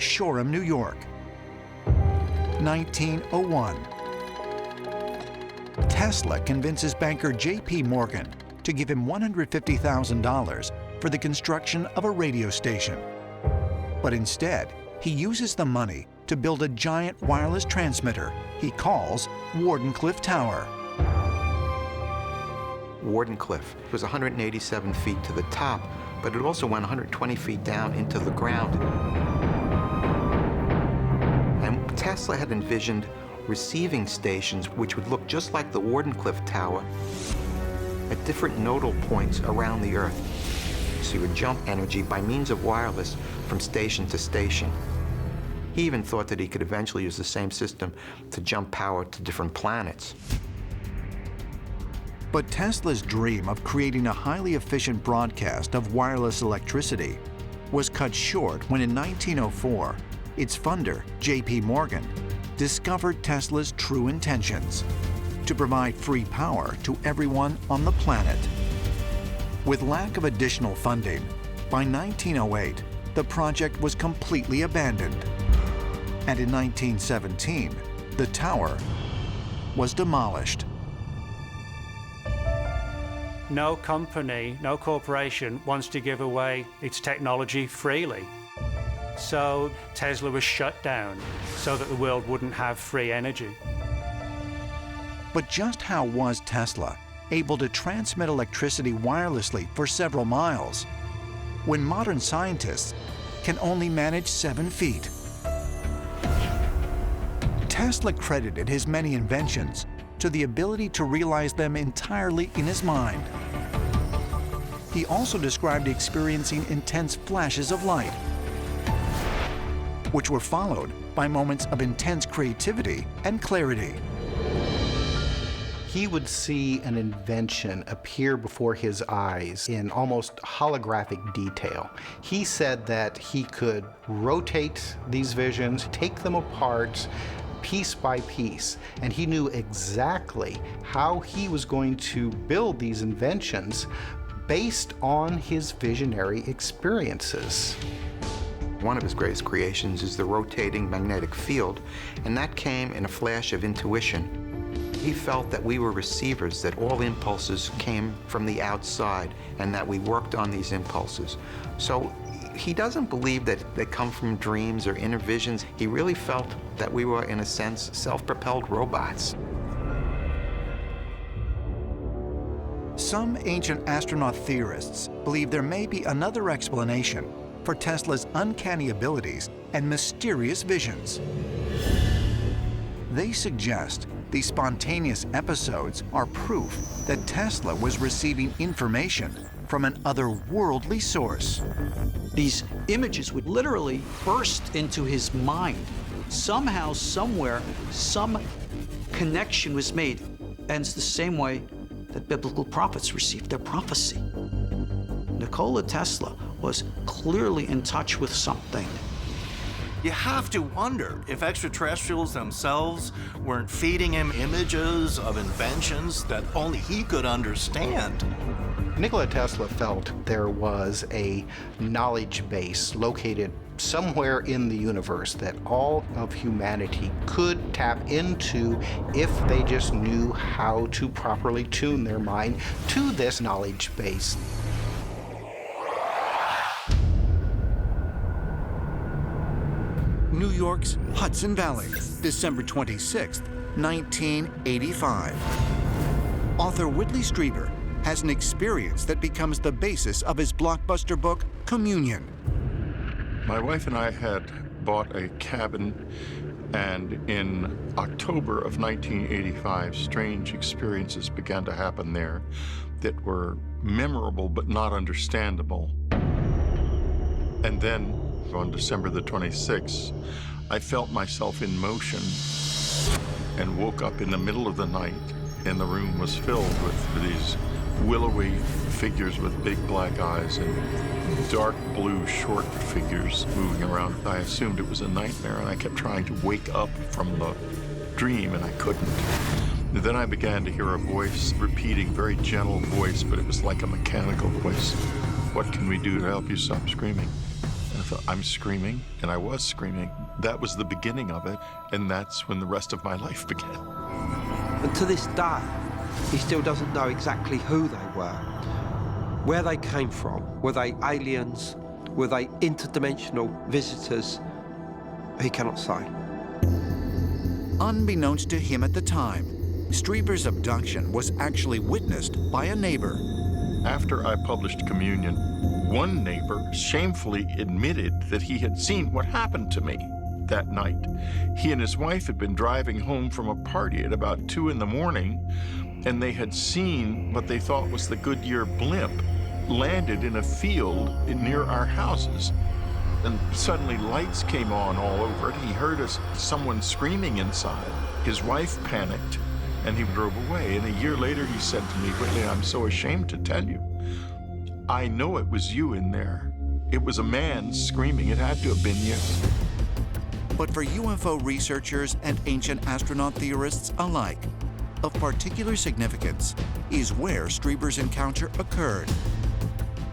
Shoreham, New York. 1901. Tesla convinces banker J.P. Morgan to give him $150,000 for the construction of a radio station. But instead, he uses the money to build a giant wireless transmitter he calls Wardenclyffe Tower. Wardenclyffe was 187 feet to the top, but it also went 120 feet down into the ground. And Tesla had envisioned receiving stations which would look just like the Wardenclyffe Tower at different nodal points around the Earth. So you would jump energy by means of wireless from station to station. He even thought that he could eventually use the same system to jump power to different planets. But Tesla's dream of creating a highly efficient broadcast of wireless electricity was cut short when in 1904, its funder, J.P. Morgan, discovered Tesla's true intentions: to provide free power to everyone on the planet. With lack of additional funding, by 1908, the project was completely abandoned. And in 1917, the tower was demolished. No company, no corporation wants to give away its technology freely. So Tesla was shut down so that the world wouldn't have free energy. But just how was Tesla able to transmit electricity wirelessly for several miles when modern scientists can only manage 7 feet? Tesla credited his many inventions to the ability to realize them entirely in his mind. He also described experiencing intense flashes of light, which were followed by moments of intense creativity and clarity. He would see an invention appear before his eyes in almost holographic detail. He said that he could rotate these visions, take them apart piece by piece, and he knew exactly how he was going to build these inventions based on his visionary experiences. One of his greatest creations is the rotating magnetic field, and that came in a flash of intuition. He felt that we were receivers, that all impulses came from the outside, and that we worked on these impulses. So he doesn't believe that they come from dreams or inner visions. He really felt that we were, in a sense, self-propelled robots. Some ancient astronaut theorists believe there may be another explanation for Tesla's uncanny abilities and mysterious visions. They suggest these spontaneous episodes are proof that Tesla was receiving information from an otherworldly source. These images would literally burst into his mind. Somehow, somewhere, some connection was made. And it's the same way that biblical prophets received their prophecy. Nikola Tesla was clearly in touch with something. You have to wonder if extraterrestrials themselves weren't feeding him images of inventions that only he could understand. Nikola Tesla felt there was a knowledge base located somewhere in the universe that all of humanity could tap into if they just knew how to properly tune their mind to this knowledge base. New York's Hudson Valley, December 26, 1985. Author Whitley Strieber has an experience that becomes the basis of his blockbuster book, Communion. My wife and I had bought a cabin, and in October of 1985, strange experiences began to happen there that were memorable but not understandable. And then, on December the 26th, I felt myself in motion and woke up in the middle of the night, and the room was filled with these willowy figures with big black eyes and dark blue short figures moving around. I assumed it was a nightmare, and I kept trying to wake up from the dream, and I couldn't. And then I began to hear a voice repeating, very gentle voice, but it was like a mechanical voice. "What can we do to help you stop screaming?" And thought, I'm screaming, and I was screaming. That was the beginning of it, and that's when the rest of my life began. And to this day, he still doesn't know exactly who they were, where they came from. Were they aliens? Were they interdimensional visitors? He cannot say. Unbeknownst to him at the time, Strieber's abduction was actually witnessed by a neighbor. After I published Communion, one neighbor shamefully admitted that he had seen what happened to me that night. He and his wife had been driving home from a party at about 2 in the morning, and they had seen what they thought was the Goodyear blimp landed in a field near our houses. And suddenly lights came on all over it. He heard someone screaming inside. His wife panicked, and he drove away. And a year later, he said to me, Whitley, I'm so ashamed to tell you. I know it was you in there. It was a man screaming. It had to have been you. But for UFO researchers and ancient astronaut theorists alike, of particular significance is where Strieber's encounter occurred.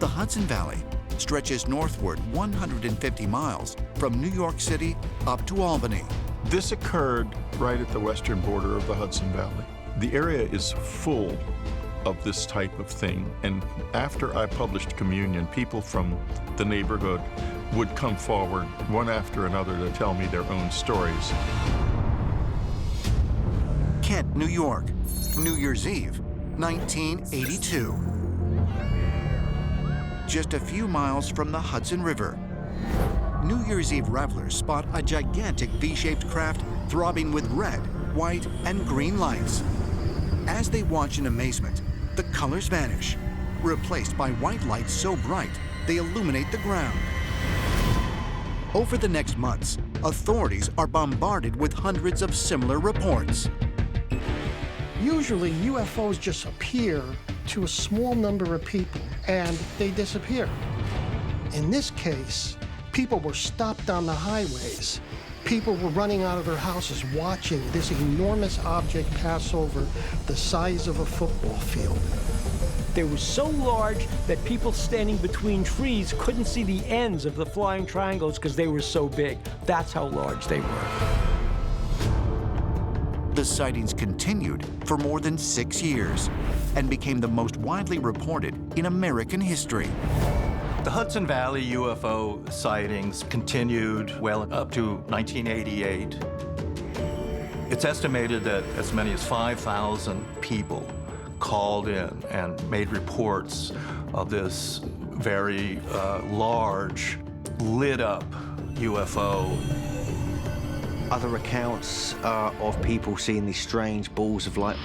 The Hudson Valley stretches northward 150 miles from New York City up to Albany. This occurred right at the western border of the Hudson Valley. The area is full of this type of thing, and after I published Communion, people from the neighborhood would come forward one after another to tell me their own stories. Kent, New York, New Year's Eve, 1982. Just a few miles from the Hudson River, New Year's Eve revelers spot a gigantic V-shaped craft throbbing with red, white, and green lights. As they watch in amazement, the colors vanish, replaced by white lights so bright they illuminate the ground. Over the next months, authorities are bombarded with hundreds of similar reports. Usually, UFOs just appear to a small number of people, and they disappear. In this case, people were stopped on the highways. People were running out of their houses watching this enormous object pass over the size of a football field. They were so large that people standing between trees couldn't see the ends of the flying triangles because they were so big. That's how large they were. The sightings continued for more than 6 years and became the most widely reported in American history. The Hudson Valley UFO sightings continued well up to 1988. It's estimated that as many as 5,000 people called in and made reports of this very large, lit-up UFO. Other accounts of people seeing these strange balls of light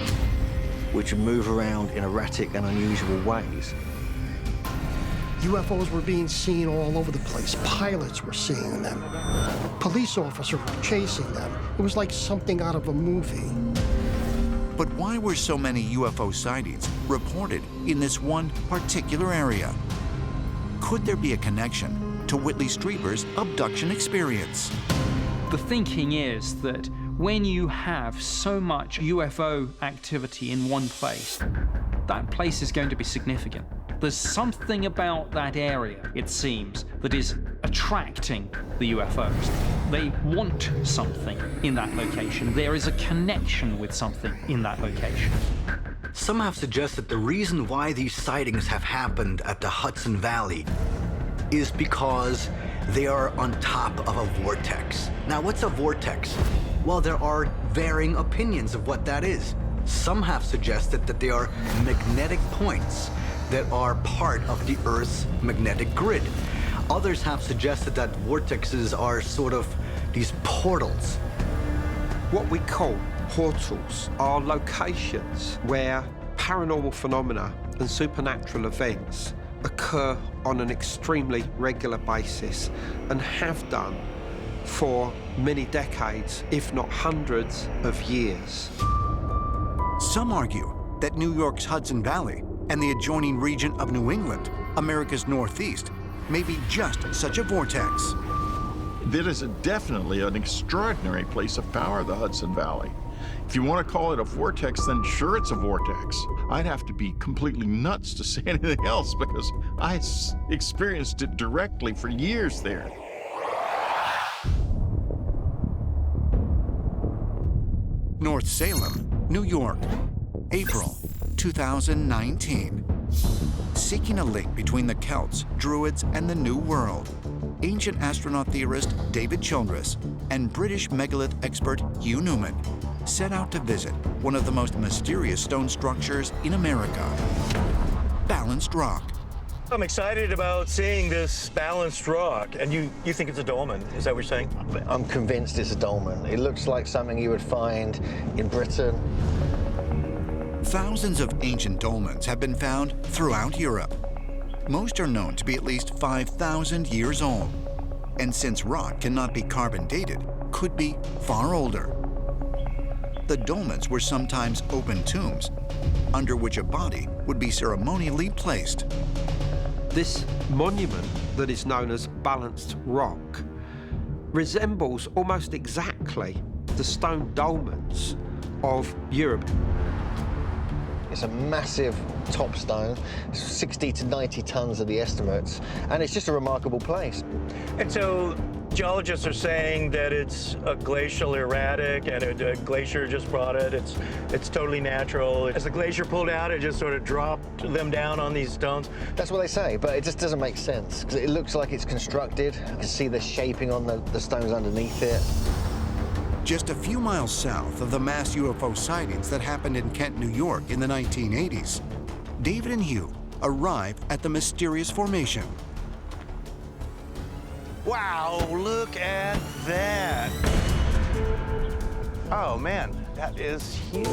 which would move around in erratic and unusual ways. UFOs were being seen all over the place. Pilots were seeing them. Police officers were chasing them. It was like something out of a movie. But why were so many UFO sightings reported in this one particular area? Could there be a connection to Whitley Strieber's abduction experience? The thinking is that when you have so much UFO activity in one place, that place is going to be significant. There's something about that area, it seems, that is attracting the UFOs. They want something in that location. There is a connection with something in that location. Some have suggested the reason why these sightings have happened at the Hudson Valley is because they are on top of a vortex. Now, what's a vortex? Well, there are varying opinions of what that is. Some have suggested that they are magnetic points that are part of the Earth's magnetic grid. Others have suggested that vortexes are sort of these portals. What we call portals are locations where paranormal phenomena and supernatural events occur on an extremely regular basis and have done for many decades, if not hundreds of years. Some argue that New York's Hudson Valley and the adjoining region of New England, America's Northeast, may be just such a vortex. That is definitely an extraordinary place of power, the Hudson Valley. If you want to call it a vortex, then sure, it's a vortex. I'd have to be completely nuts to say anything else because I experienced it directly for years there. North Salem, New York, April 2019. Seeking a link between the Celts, Druids, and the New World, ancient astronaut theorist David Childress and British megalith expert Hugh Newman set out to visit one of the most mysterious stone structures in America, Balanced Rock. I'm excited about seeing this balanced rock, and you think it's a dolmen, is that what you're saying? I'm convinced it's a dolmen. It looks like something you would find in Britain. Thousands of ancient dolmens have been found throughout Europe. Most are known to be at least 5,000 years old, and since rock cannot be carbon dated, could be far older. The dolmens were sometimes open tombs, under which a body would be ceremonially placed. This monument that is known as Balanced Rock resembles almost exactly the stone dolmens of Europe. It's a massive top stone, 60 to 90 tons are the estimates, and it's just a remarkable place. And so geologists are saying that it's a glacial erratic, and a glacier just brought it. It's totally natural. As the glacier pulled out, it just sort of dropped them down on these stones. That's what they say, but it just doesn't make sense, because it looks like it's constructed. You can see the shaping on the stones underneath it. Just a few miles south of the mass UFO sightings that happened in Kent, New York in the 1980s, David and Hugh arrive at the mysterious formation. Wow, look at that. Oh man, that is huge.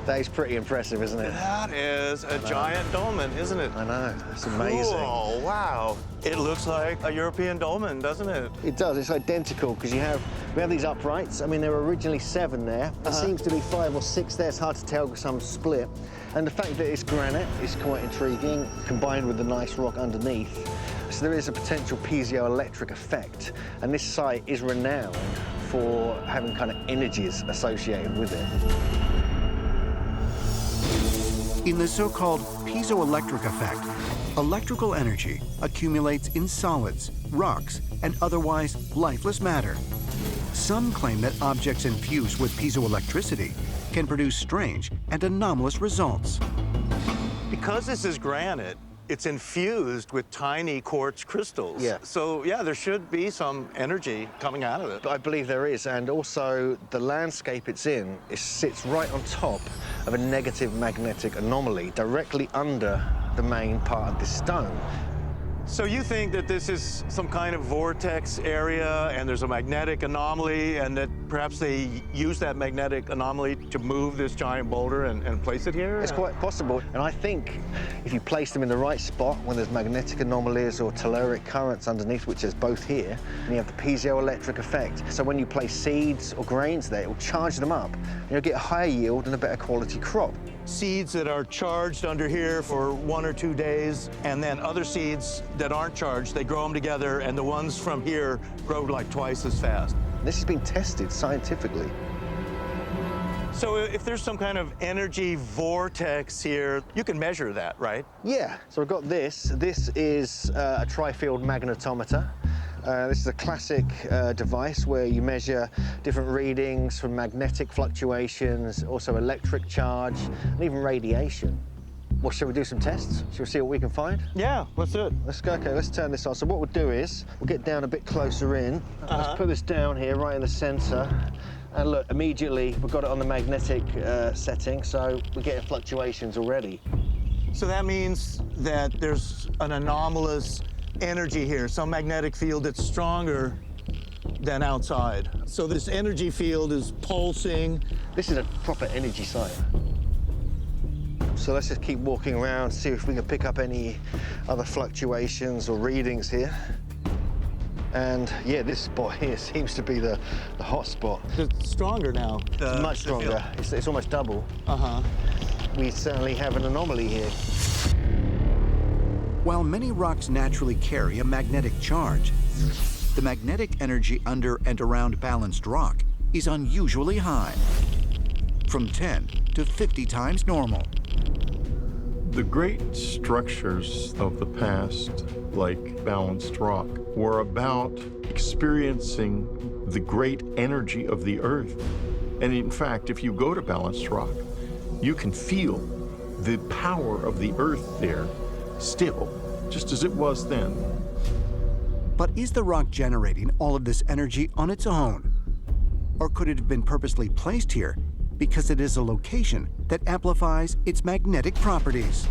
That is pretty impressive, isn't it? That is a giant dolmen, isn't it? I know, it's amazing. Cool, wow. It looks like a European dolmen, doesn't it? It does, it's identical, because we have these uprights. I mean, there were originally 7 there. There seems to be 5 or 6 there, it's hard to tell because some split. And the fact that it's granite is quite intriguing, combined with the nice rock underneath. So there is a potential piezoelectric effect, and this site is renowned for having kind of energies associated with it. In the so-called piezoelectric effect, electrical energy accumulates in solids, rocks, and otherwise lifeless matter. Some claim that objects infused with piezoelectricity can produce strange and anomalous results. Because this is granite, it's infused with tiny quartz crystals. Yeah. So, yeah, there should be some energy coming out of it. I believe there is, and also the landscape it's in, it sits right on top of a negative magnetic anomaly, directly under the main part of this stone. So you think that this is some kind of vortex area, and there's a magnetic anomaly, and that perhaps they use that magnetic anomaly to move this giant boulder and place it here? It's quite possible, and I think if you place them in the right spot, when there's magnetic anomalies or telluric currents underneath, which is both here, and you have the piezoelectric effect. So when you place seeds or grains there, it will charge them up, and you'll get a higher yield and a better quality crop. Seeds that are charged under here for 1 or 2 days, and then other seeds that aren't charged, they grow them together, and the ones from here grow like twice as fast. This has been tested scientifically. So if there's some kind of energy vortex here, you can measure that, right? Yeah, so I've got this. This is a tri-field magnetometer. This is a classic device where you measure different readings from magnetic fluctuations, also electric charge, and even radiation. Well, shall we do some tests? Shall we see what we can find? Yeah, let's do it. Let's go, okay, let's turn this on. So what we'll do is, we'll get down a bit closer in. Let's put this down here, right in the center. And look, immediately, we've got it on the magnetic setting, so we're getting fluctuations already. So that means that there's an anomalous energy here, some magnetic field that's stronger than outside. So this energy field is pulsing. This is a proper energy site. So let's just keep walking around, see if we can pick up any other fluctuations or readings here. And yeah, this spot here seems to be the hot spot. It's stronger now. It's much stronger. It's almost double. We certainly have an anomaly here. While many rocks naturally carry a magnetic charge, the magnetic energy under and around Balanced Rock is unusually high, from 10 to 50 times normal. The great structures of the past, like Balanced Rock, were about experiencing the great energy of the Earth. And in fact, if you go to Balanced Rock, you can feel the power of the Earth there still, just as it was then. But is the rock generating all of this energy on its own? Or could it have been purposely placed here because it is a location that amplifies its magnetic properties?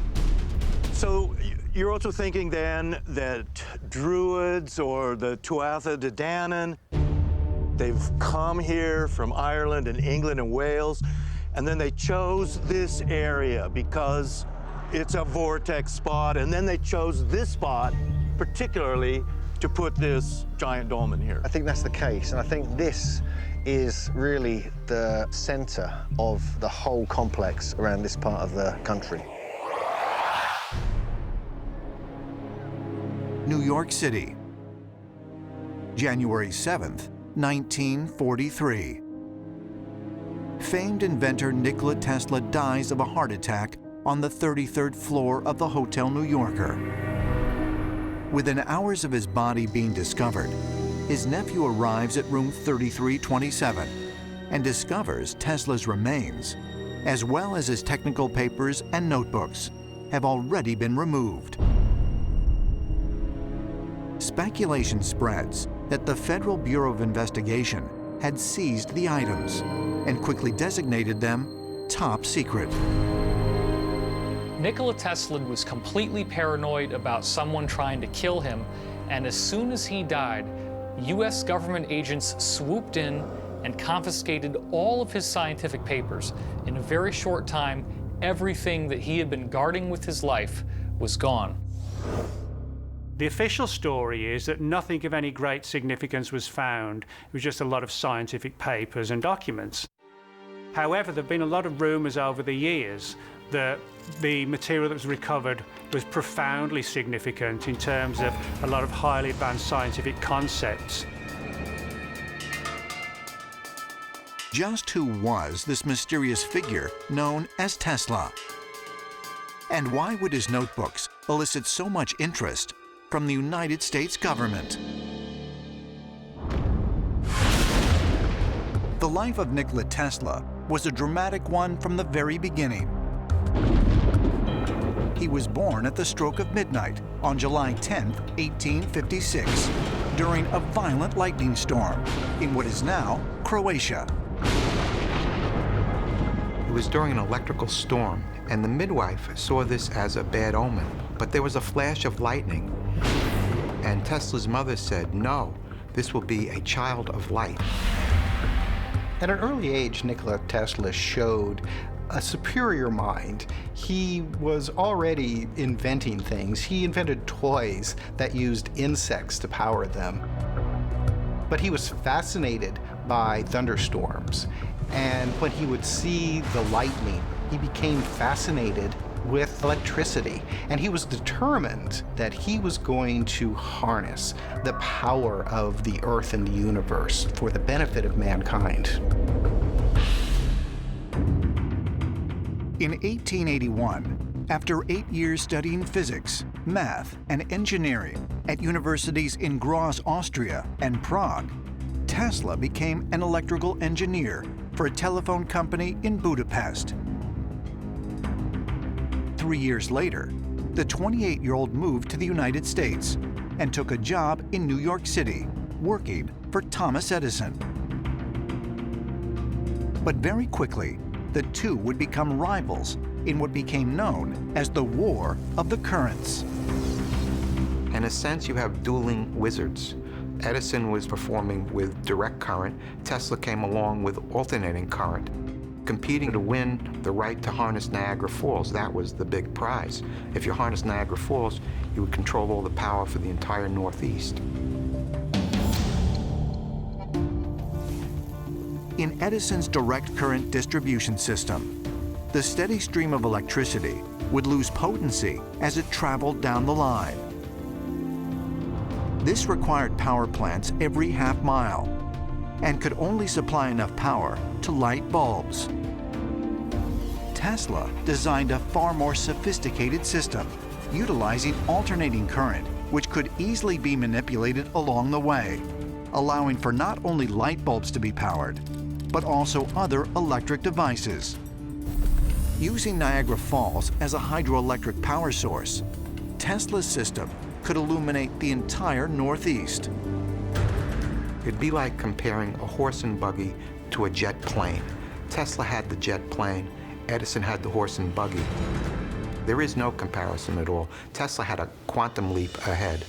So you're also thinking then that Druids or the Tuatha De Danann, they've come here from Ireland and England and Wales, and then they chose this area because it's a vortex spot, and then they chose this spot particularly to put this giant dolmen here. I think that's the case, and I think this is really the center of the whole complex around this part of the country. New York City, January 7th, 1943. Famed inventor Nikola Tesla dies of a heart attack on the 33rd floor of the Hotel New Yorker. Within hours of his body being discovered, his nephew arrives at room 3327 and discovers Tesla's remains, as well as his technical papers and notebooks, have already been removed. Speculation spreads that the Federal Bureau of Investigation had seized the items and quickly designated them top secret. Nikola Tesla was completely paranoid about someone trying to kill him, and as soon as he died, U.S. government agents swooped in and confiscated all of his scientific papers. In a very short time, everything that he had been guarding with his life was gone. The official story is that nothing of any great significance was found. It was just a lot of scientific papers and documents. However, there have been a lot of rumors over the years that the material that was recovered was profoundly significant in terms of a lot of highly advanced scientific concepts. Just who was this mysterious figure known as Tesla? And why would his notebooks elicit so much interest from the United States government? The life of Nikola Tesla was a dramatic one from the very beginning. He was born at the stroke of midnight on July 10, 1856, during a violent lightning storm in what is now Croatia. It was during an electrical storm, and the midwife saw this as a bad omen. But there was a flash of lightning, and Tesla's mother said, "No, this will be a child of light." At an early age, Nikola Tesla showed a superior mind. He was already inventing things. He invented toys that used insects to power them. But he was fascinated by thunderstorms. And when he would see the lightning, he became fascinated with electricity. And he was determined that he was going to harness the power of the Earth and the universe for the benefit of mankind. In 1881, after 8 years studying physics, math, and engineering at universities in Graz, Austria, and Prague, Tesla became an electrical engineer for a telephone company in Budapest. 3 years later, the 28-year-old moved to the United States and took a job in New York City, working for Thomas Edison. But very quickly, the two would become rivals in what became known as the War of the Currents. In a sense, you have dueling wizards. Edison was performing with direct current. Tesla came along with alternating current, competing to win the right to harness Niagara Falls. That was the big prize. If you harnessed Niagara Falls, you would control all the power for the entire Northeast. In Edison's direct current distribution system, the steady stream of electricity would lose potency as it traveled down the line. This required power plants every half mile and could only supply enough power to light bulbs. Tesla designed a far more sophisticated system, utilizing alternating current, which could easily be manipulated along the way, allowing for not only light bulbs to be powered, but also other electric devices. Using Niagara Falls as a hydroelectric power source, Tesla's system could illuminate the entire Northeast. It'd be like comparing a horse and buggy to a jet plane. Tesla had the jet plane, Edison had the horse and buggy. There is no comparison at all. Tesla had a quantum leap ahead.